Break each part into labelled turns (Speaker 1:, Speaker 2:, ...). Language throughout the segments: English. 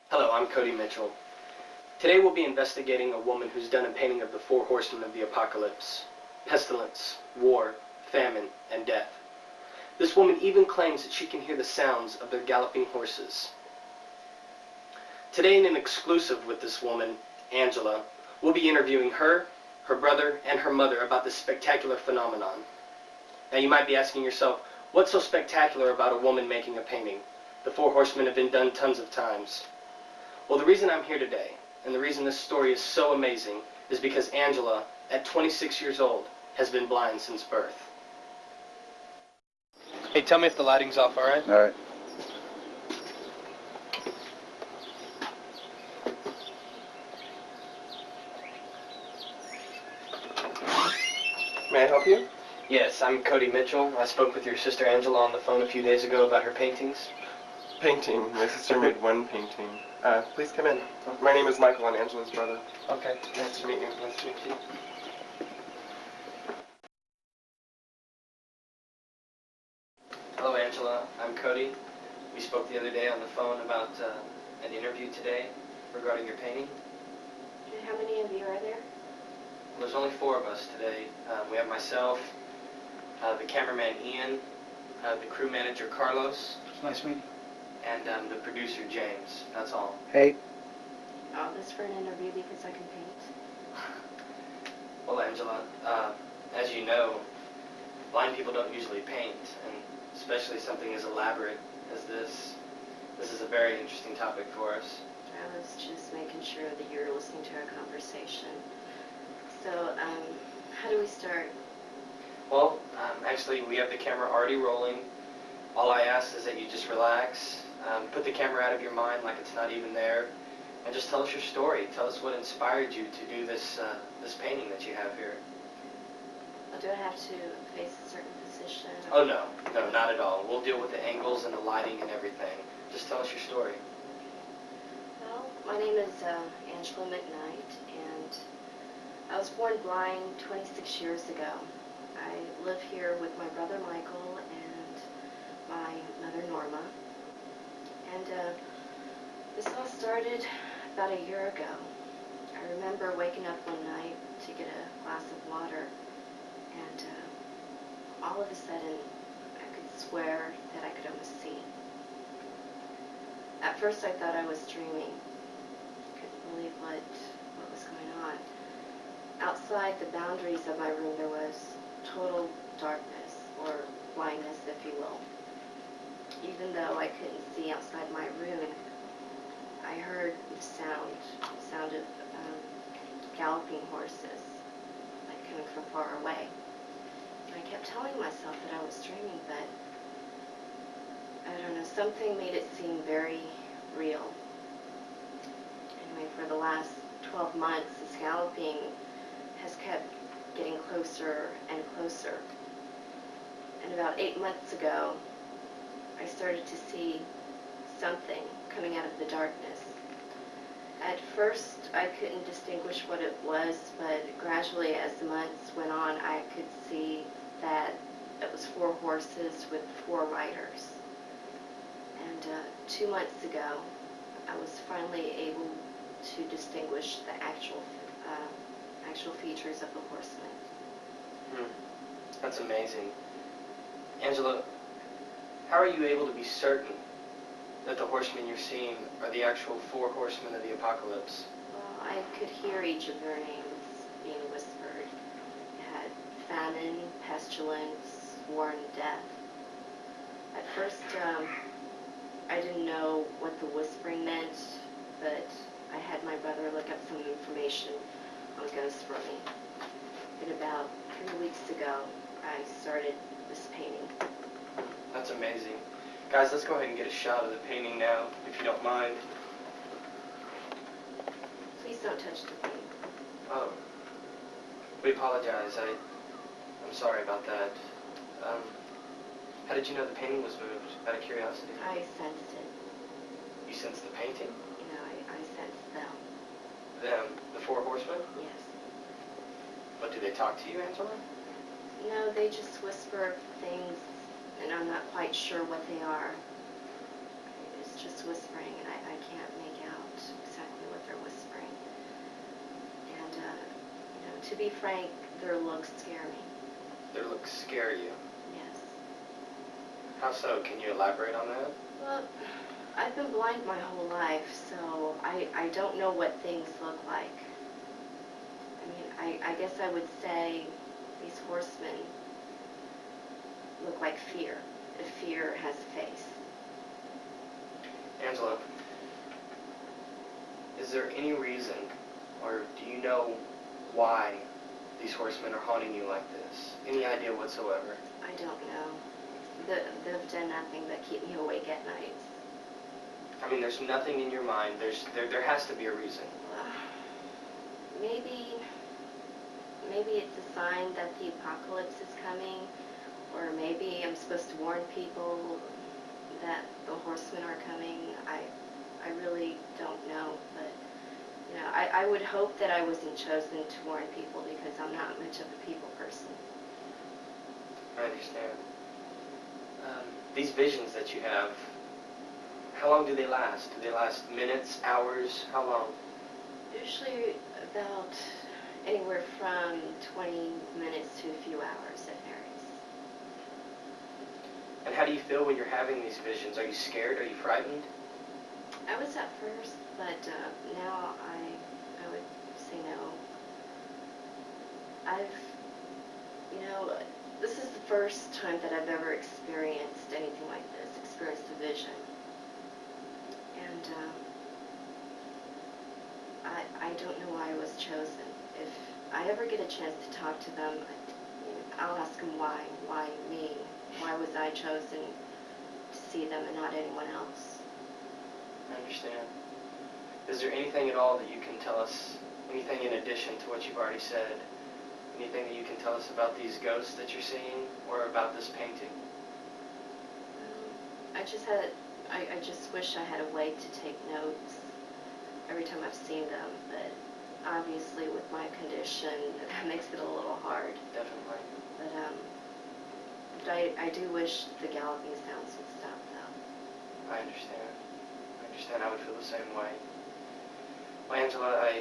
Speaker 1: Hello, I'm Cody Mitchell. Today we'll be investigating a woman who's done a painting of the four horsemen of the apocalypse: pestilence, war, famine, and death. This woman even claims that she can hear the sounds of their galloping horses. Today, in an exclusive with this woman, Angela, we'll be interviewing her, her brother, and her mother about this spectacular phenomenon. Now you might be asking yourself, what's so spectacular about a woman making a painting? The four horsemen have been done tons of times. Well, the reason I'm here today, and the reason this story is so amazing, is because Angela, at 26 years old, has been blind since birth. Hey, tell me if the lighting's off, all right?
Speaker 2: All right.
Speaker 1: May I help you? Yes, I'm Cody Mitchell. I spoke with your sister Angela on the phone a few days ago about her paintings.
Speaker 3: Painting. My sister made one painting. Please come in. My name is Michael. I'm Angela's brother.
Speaker 1: Okay.
Speaker 3: Nice to meet you. Nice to meet you.
Speaker 1: Hello, Angela. I'm Cody. We spoke the other day on the phone about an interview today regarding your painting.
Speaker 4: And how many of you are there?
Speaker 1: Well, there's only 4 of us today. We have myself, the cameraman Ian, the crew manager Carlos,
Speaker 2: It's nice meeting you.
Speaker 1: and the producer James. That's all.
Speaker 2: Hey.
Speaker 4: Oh, this for an interview because I can paint.
Speaker 1: Well, Angela, as you know, blind people don't usually paint, and especially something as elaborate as this. This is a very interesting topic for us.
Speaker 4: I was just making sure that you're listening to our conversation. So, how do we start?
Speaker 1: Well, actually, we have the camera already rolling. All I ask is that you just relax, put the camera out of your mind like it's not even there, and just tell us your story. Tell us what inspired you to do this painting that you have here.
Speaker 4: Do I have to face a certain position?
Speaker 1: Oh, no, not at all. We'll deal with the angles and the lighting and everything. Just tell us your story.
Speaker 4: Well, my name is Angela McKnight, and I was born blind 26 years ago. I live here with my brother Michael and my mother Norma. And this all started about a year ago. I remember waking up one night to get a glass of water, and all of a sudden I could swear that I could almost see. At first I thought I was dreaming. Couldn't believe what was going on. Outside the boundaries of my room there was total darkness, or blindness if you will. Even though I couldn't see outside my room, I heard the sound of galloping horses, like coming from far away. And I kept telling myself that I was dreaming, but I don't know, something made it seem very real. Anyway, for the last 12 months, this galloping has kept getting closer and closer. And about 8 months ago, I started to see something coming out of the darkness. At first, I couldn't distinguish what it was, but gradually as the months went on, I could see that it was 4 horses with 4 riders. And 2 months ago, I was finally able to distinguish the actual features of the horsemen.
Speaker 1: That's amazing. Angela, how are you able to be certain that the horsemen you're seeing are the actual 4 horsemen of the apocalypse?
Speaker 4: Well, I could hear each of their names being whispered. It had famine, pestilence, war, and death. At first, I didn't know what the whispering meant, but I had my brother look up some information on ghosts for me. And about 3 weeks ago, I started this painting.
Speaker 1: That's amazing. Guys, let's go ahead and get a shot of the painting now, if you don't mind.
Speaker 4: Please don't touch the painting.
Speaker 1: Oh, we apologize. I'm sorry about that. How did you know the painting was moved? Out of curiosity.
Speaker 4: I sensed it.
Speaker 1: You sensed the painting?
Speaker 4: You know, I sensed them.
Speaker 1: Them, the 4 horsemen?
Speaker 4: Yes.
Speaker 1: But do they talk to you, Angela?
Speaker 4: No, they just whisper things, and I'm not quite sure what they are. It's just whispering, and I can't make out. they're whispering. And, to be frank, their looks scare me.
Speaker 1: Their looks scare you.
Speaker 4: Yes.
Speaker 1: How so? Can you elaborate on that?
Speaker 4: Well, I've been blind my whole life, so I don't know what things look like. I mean, I guess I would say these horsemen look like fear, if fear has a face.
Speaker 1: Angela, is there any reason, or do you know why these horsemen are haunting you like this? Any idea whatsoever?
Speaker 4: I don't know. They've done nothing but keep me awake at night.
Speaker 1: I mean, there's nothing in your mind. There has to be a reason.
Speaker 4: Maybe it's a sign that the apocalypse is coming, or maybe I'm supposed to warn people that the horsemen are coming. I really don't know, but I would hope that I wasn't chosen to warn people because I'm not much of a people person.
Speaker 1: I understand. These visions that you have, how long do they last? Do they last minutes, hours? How long?
Speaker 4: Usually about anywhere from 20 minutes to a few hours. It varies.
Speaker 1: And how do you feel when you're having these visions? Are you scared? Are you frightened?
Speaker 4: I was at first, but now I would say no. This is the first time that I've ever experienced anything like this, experienced a vision. And I don't know why I was chosen. If I ever get a chance to talk to them, I'll ask them why. Why me? Why was I chosen to see them and not anyone else?
Speaker 1: I understand. Is there anything at all that you can tell us, anything in addition to what you've already said, anything that you can tell us about these ghosts that you're seeing or about this painting?
Speaker 4: I just wish I had a way to take notes every time I've seen them, but obviously with my condition, that makes it a little hard.
Speaker 1: Definitely.
Speaker 4: But I do wish the galloping sounds would stop, though.
Speaker 1: I understand. I would feel the same way. Well, Angela,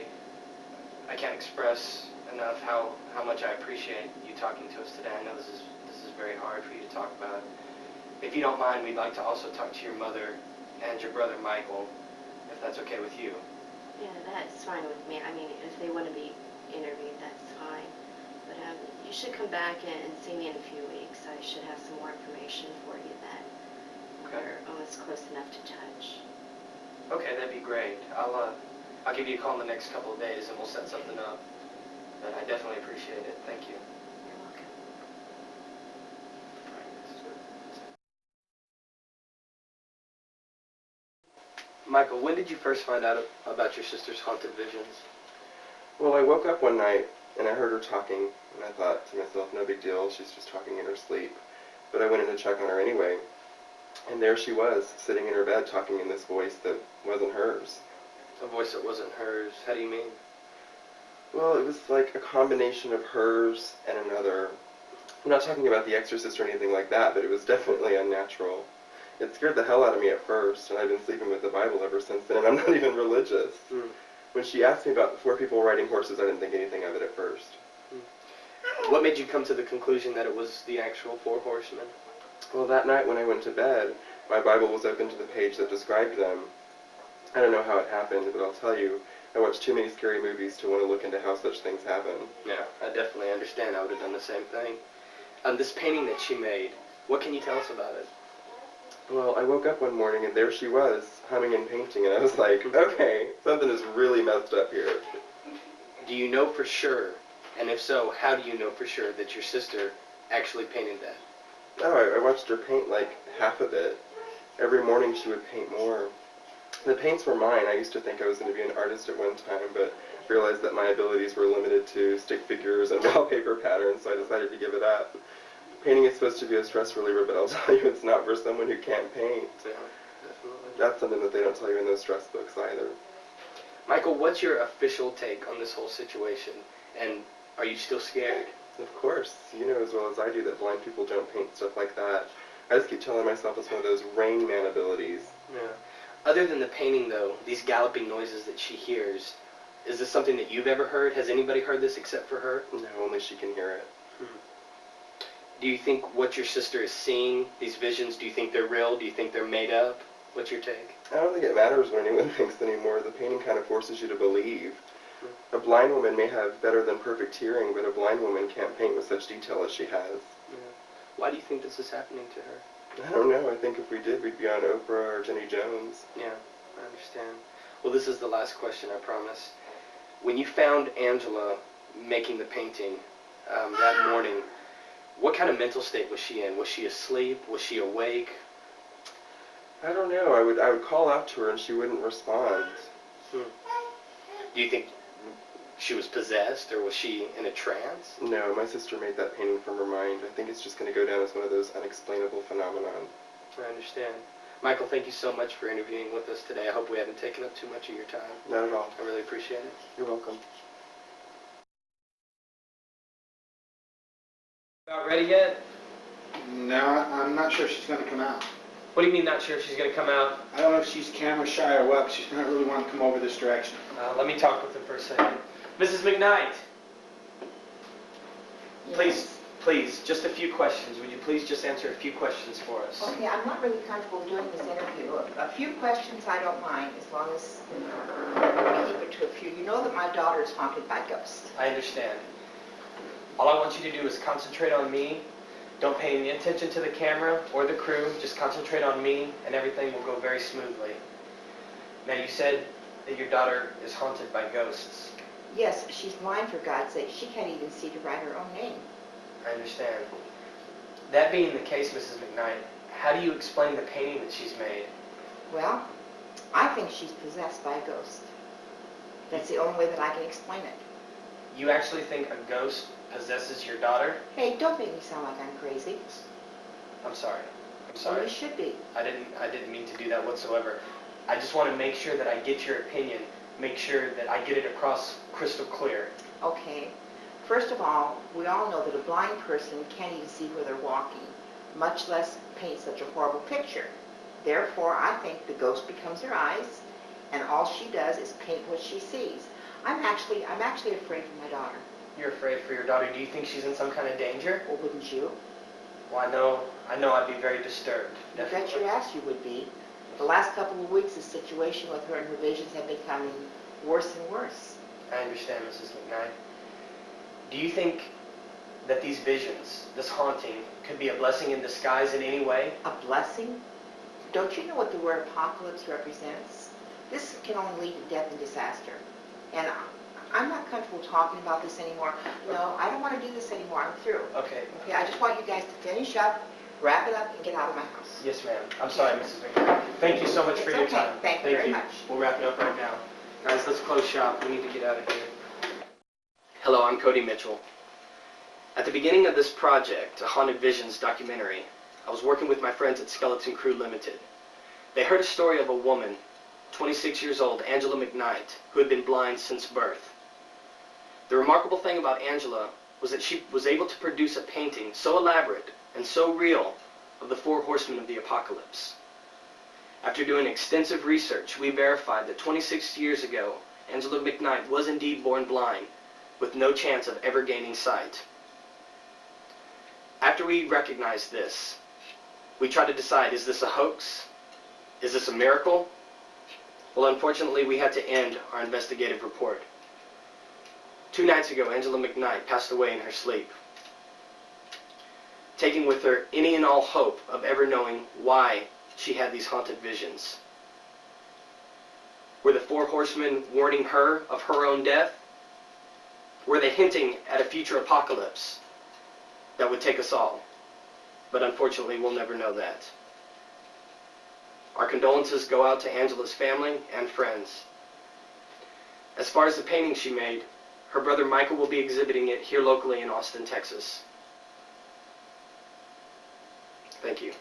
Speaker 1: I can't express enough how much I appreciate you talking to us today. I know this is very hard for you to talk about. If you don't mind, we'd like to also talk to your mother and your brother Michael, if that's okay with you.
Speaker 4: Yeah, that's fine with me. I mean, if they want to be interviewed, that's fine. But you should come back and see me in a few weeks. I should have some more information for you then.
Speaker 1: Okay.
Speaker 4: We're almost close enough to judge.
Speaker 1: Okay, that'd be great. I'll give you a call in the next couple of days and we'll set something up. But I definitely appreciate it. Thank you.
Speaker 4: You're welcome.
Speaker 1: Michael, when did you first find out about your sister's haunted visions?
Speaker 3: Well, I woke up one night and I heard her talking, and I thought to myself, no big deal, she's just talking in her sleep. But I went in to check on her anyway, and there she was, sitting in her bed talking in this voice that wasn't hers.
Speaker 1: A voice that wasn't hers. How do you mean?
Speaker 3: Well, it was like a combination of hers and another. I'm not talking about The Exorcist or anything like that, but it was definitely unnatural. It scared the hell out of me at first, and I've been sleeping with the Bible ever since then, and I'm not even religious. When she asked me about the 4 people riding horses, I didn't think anything of it at first.
Speaker 1: What made you come to the conclusion that it was the actual 4 horsemen?
Speaker 3: Well, that night when I went to bed, my Bible was open to the page that described them. I don't know how it happened, but I'll tell you, I watched too many scary movies to want to look into how such things happen.
Speaker 1: Yeah, I definitely understand. I would have done the same thing. This painting that she made, what can you tell us about it?
Speaker 3: Well, I woke up one morning and there she was, humming and painting, and I was like, okay, something is really messed up here.
Speaker 1: Do you know for sure, and if so, how do you know for sure that your sister actually painted that?
Speaker 3: Oh, I watched her paint like half of it. Every morning she would paint more. The paints were mine. I used to think I was going to be an artist at one time, but realized that my abilities were limited to stick figures and wallpaper patterns, so I decided to give it up. Painting is supposed to be a stress reliever, but I'll tell you it's not for someone who can't paint.
Speaker 1: Yeah, definitely.
Speaker 3: That's something that they don't tell you in those stress books either.
Speaker 1: Michael, what's your official take on this whole situation, and are you still scared?
Speaker 3: Of course, you know as well as I do that blind people don't paint stuff like that. I just keep telling myself it's one of those Rain Man abilities.
Speaker 1: Yeah. Other than the painting, though, these galloping noises that she hears, is this something that you've ever heard? Has anybody heard this except for her?
Speaker 3: No, only she can hear it.
Speaker 1: Do you think what your sister is seeing, these visions, do you think they're real? Do you think they're made up? What's your take?
Speaker 3: I don't think it matters what anyone thinks anymore. The painting kind of forces you to believe. A blind woman may have better than perfect hearing, but a blind woman can't paint with such detail as she has.
Speaker 1: Yeah. Why do you think this is happening to her?
Speaker 3: I don't know. I think if we did, we'd be on Oprah or Jenny Jones.
Speaker 1: Yeah, I understand. Well, this is the last question, I promise. When you found Angela making the painting that morning, what kind of mental state was she in? Was she asleep? Was she awake?
Speaker 3: I don't know. I would call out to her and she wouldn't respond.
Speaker 1: Do you think she was possessed, or was she in a trance?
Speaker 3: No, my sister made that painting from her mind. I think it's just going to go down as one of those unexplainable phenomenon.
Speaker 1: I understand. Michael, thank you so much for interviewing with us today. I hope we haven't taken up too much of your time.
Speaker 3: Not at all.
Speaker 1: I really appreciate it.
Speaker 3: You're welcome.
Speaker 1: About ready yet?
Speaker 2: No, I'm not sure if she's going to come out.
Speaker 1: What do you mean not sure if she's going to come out?
Speaker 2: I don't know if she's camera shy or what, but she's not really wanting to come over this direction.
Speaker 1: Let me talk with her for a second. Mrs. McKnight, please, just a few questions. Would you please just answer a few questions for us?
Speaker 5: Okay, I'm not really comfortable doing this interview. A few questions I don't mind, as long as we keep it to a few. You know that my daughter is haunted by ghosts.
Speaker 1: I understand. All I want you to do is concentrate on me. Don't pay any attention to the camera or the crew. Just concentrate on me, and everything will go very smoothly. Now, you said that your daughter is haunted by ghosts.
Speaker 5: Yes, she's blind, for God's sake. She can't even see to write her own name.
Speaker 1: I understand. That being the case, Mrs. McKnight, how do you explain the painting that she's made?
Speaker 5: Well, I think she's possessed by a ghost. That's the only way that I can explain it.
Speaker 1: You actually think a ghost possesses your daughter?
Speaker 5: Hey, don't make me sound like I'm crazy.
Speaker 1: I'm sorry. I'm
Speaker 5: Well,
Speaker 1: sorry.
Speaker 5: you should be.
Speaker 1: I didn't mean to do that whatsoever. I just want to make sure that I get your opinion, make sure that I get it across crystal clear.
Speaker 5: Okay. First of all, we all know that a blind person can't even see where they're walking, much less paint such a horrible picture. Therefore, I think the ghost becomes her eyes, and all she does is paint what she sees. I'm actually afraid for my daughter.
Speaker 1: You're afraid for your daughter. Do you think she's in some kind of danger?
Speaker 5: Well, wouldn't you?
Speaker 1: Well, I know I'd be very disturbed.
Speaker 5: I bet
Speaker 1: Definitely.
Speaker 5: your ass you would be. The last couple of weeks, the situation with her and her visions have been becoming worse and worse.
Speaker 1: I understand, Mrs. McKnight. Do you think that these visions, this haunting, could be a blessing in disguise in any way?
Speaker 5: A blessing? Don't you know what the word apocalypse represents? This can only lead to death and disaster. And I'm not comfortable talking about this anymore. No, I don't want to do this anymore. I'm through.
Speaker 1: Okay.
Speaker 5: Okay, I just want you guys to finish up, wrap it up, and get out of my house.
Speaker 1: Yes, ma'am. I'm sorry, Mrs. McKnight. Thank you so much for
Speaker 5: It's
Speaker 1: your
Speaker 5: okay.
Speaker 1: time.
Speaker 5: Thank you very much.
Speaker 1: We'll wrap it up right now. Guys, let's close shop. We need to get out of here. Hello, I'm Cody Mitchell. At the beginning of this project, a Haunted Visions documentary, I was working with my friends at Skeleton Crew Limited. They heard a story of a woman, 26 years old, Angela McKnight, who had been blind since birth. The remarkable thing about Angela was that she was able to produce a painting so elaborate and so real of the four horsemen of the apocalypse. After doing extensive research, we verified that 26 years ago, Angela McKnight was indeed born blind, with no chance of ever gaining sight. After we recognized this, we tried to decide, is this a hoax? Is this a miracle? Well, unfortunately, we had to end our investigative report. 2 nights ago, Angela McKnight passed away in her sleep, taking with her any and all hope of ever knowing why she had these haunted visions. Were the four horsemen warning her of her own death? Were they hinting at a future apocalypse that would take us all? But unfortunately, we'll never know that. Our condolences go out to Angela's family and friends. As far as the painting she made, her brother Michael will be exhibiting it here locally in Austin, Texas. Thank you.